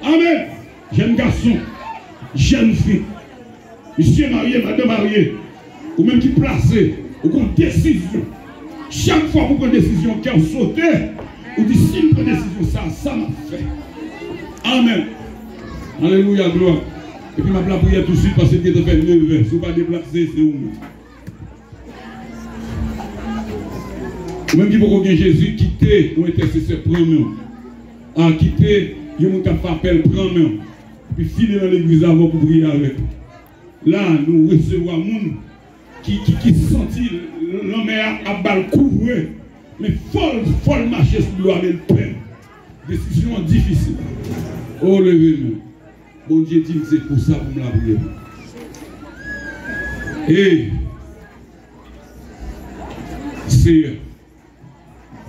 Amen. Jeune garçon, jeune fille, monsieur marié, madame mariée, ou même qui placé, ou qu'on décision. Chaque fois que vous prenez une décision, qui a sauté, vous dites si je prends une décision, ça m'a fait. Amen. Alléluia, gloire. Et puis ma prière tout de suite parce que Dieu te fait 9 heures. Si vous ne pas déplacer, c'est où? Même qui peut Jésus quitter ou intercesseur, prends-moi. Quitter, il y a un qui a fait appel, prends-moi. Puis filer dans l'église avant pour prier avec. Là, nous recevons un monde qui sentit l'homme à balle couvrir. Mais folle marcher sur l'eau avec le pain. Décision difficile. Oh, levez-nous. Bon Dieu dit, c'est pour ça que nous la prions. Et, c'est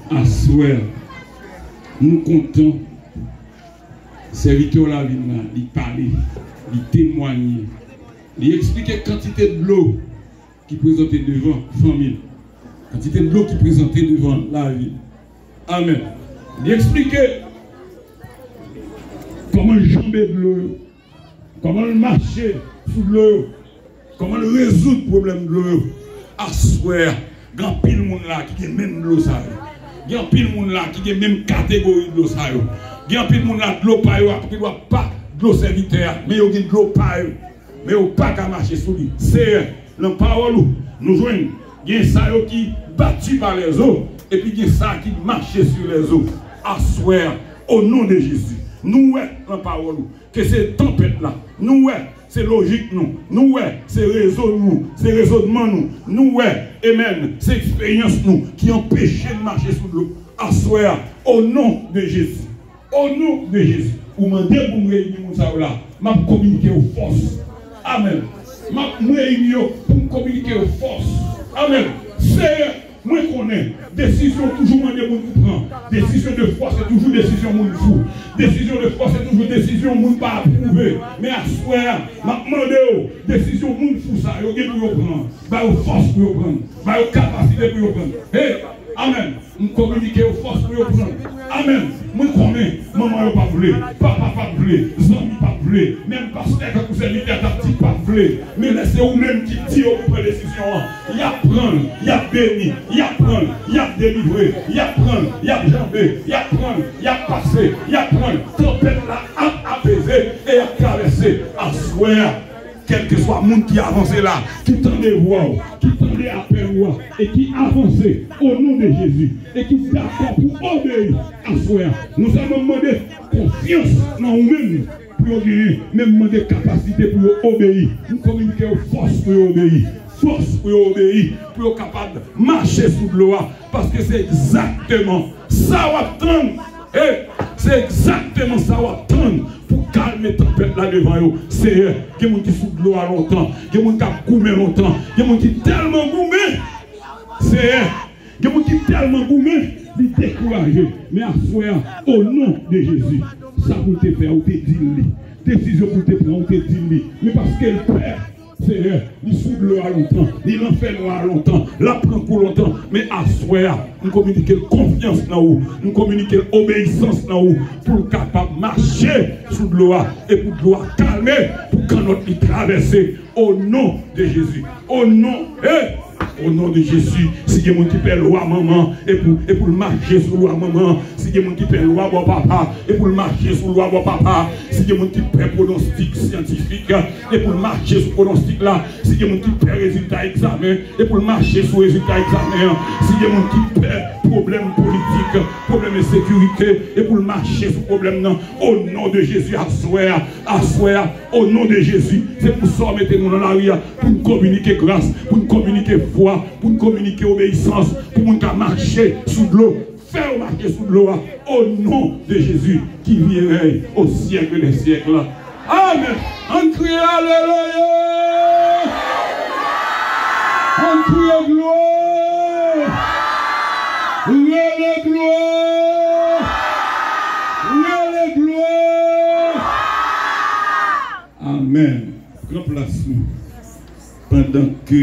à souhait, nous comptons, serviteur la vie, il parler, il témoigner, il expliquer quantité de l'eau qui présentait devant la famille, quantité de l'eau qui présentait devant la vie. Amen. Il expliquer comment jamber de l'eau, comment marcher sous l'eau, comment résoudre le problème de l'eau. À souhait, grand pile monde là qui a même de l'eau ça. Il y a pile monde là qui a même catégorie de l'eau ça. Il y a pile monde là de l'eau pas qui doit pas de l'eau serviteur, mais il y a de l'eau pas mais il pas qu'à marcher sous lui. C'est la parole nous joignons. Il y a ça qui battu par les eaux et puis il y a ça qui marche sur les eaux. À souhait, au nom de Jésus. Nous, la parole, que c'est tempête là. Nous, c'est logique nous. Nous, c'est réseau nous. C'est raisonnement nous. Nous, amen, c'est expérience nous qui empêche de marcher sous l'eau. Assoir au nom de Jésus. Au nom de Jésus. Vous demandez pour me réunir là. Je vais communiquer aux forces. Amen. Je vais réunir pour me communiquer aux forces. Amen. C'est moi je connais, décision toujours moi de prendre. Décision de foi, c'est toujours décision mon fou. Décision de foi, c'est toujours décision mon pas approuvé. Mais à soi, m'a demandé décision mon fou ça, yo gen pour prendre. Ba force pour prendre. Ba capacité pour prendre. Hey, amen. On communiquer aux forces pour prendre. Amen. Moi connais, maman pas voulu, papa pas voulu, zami pas voulu, même pasteur que vous serviteur ta petite pas voulu. Mais laissez vous même qui dit au prendre décision. Il y a prendre, il y a béni, il y a prendre, il y a délivrer, il y a prendre, il y a jamber, il y a prendre, il y a passer, il y a prendre. Tempête là à apaiser et à traverser. À souhait. Quel que soit le monde qui avance là, qui tendait voir, qui tendait à faire voir, et qui avance au nom de Jésus, et qui est d'accord pour obéir à soi. Nous avons demandé confiance dans nous-mêmes pour gagner, même demander capacité pour obéir. Nous communiquons aux forces pour obéir. Force pour obéir, pour être capable de marcher sous l'eau, parce que c'est exactement ça qu'on attend. C'est exactement ça qu'on attend. Pour calmer la tempête là devant eux, c'est eux qui ont sous l'eau à longtemps, qui ont goumé longtemps, qui ont tellement goumé, c'est eux qui ont tellement goumé, ils découragés. Mais à soi, au nom de Jésus, ça vous te faire, vous te dit, décision pour te prendre, vous te dit, mais parce qu'elle perd. C'est eux, ils sous l'eau à longtemps, ils l'ont fait noir longtemps, la prend pour longtemps, mais à soi, nous communiquons confiance dans vous, nous communiquons obéissance dans vous, pour capable marcher sous l'eau et pour l'eau calmer, pour que notre vie traverse au nom de Jésus, au nom, au nom de Jésus, si il y a des gens qui perdent l'eau à maman, et pour marcher sous l'eau à maman, si il y a des gens qui perdent l'eau à bon papa, et pour marcher sous l'eau à bon papa, si il y a des gens qui perdent pronostic scientifique, et pour marcher sous pronostic là, si il y a des gens qui perdent résultat examen, et pour marcher sous résultat examen, si il y a des gens qui perdent problème politique, problème de sécurité, et pour marcher sous problème non, au nom de Jésus, à soi, au nom de Jésus, c'est pour ça mettez-nous dans la rue, pour nous communiquer grâce, pour nous communiquer foi, pour nous communiquer obéissance, pour nous marcher sous l'eau, faire marcher sous l'eau, au nom de Jésus, qui viendrait au siècle des siècles. Amen. On crie alléluia. On crie gloire. Le gloire. Le gloire. Amen. Grand place nous pendant que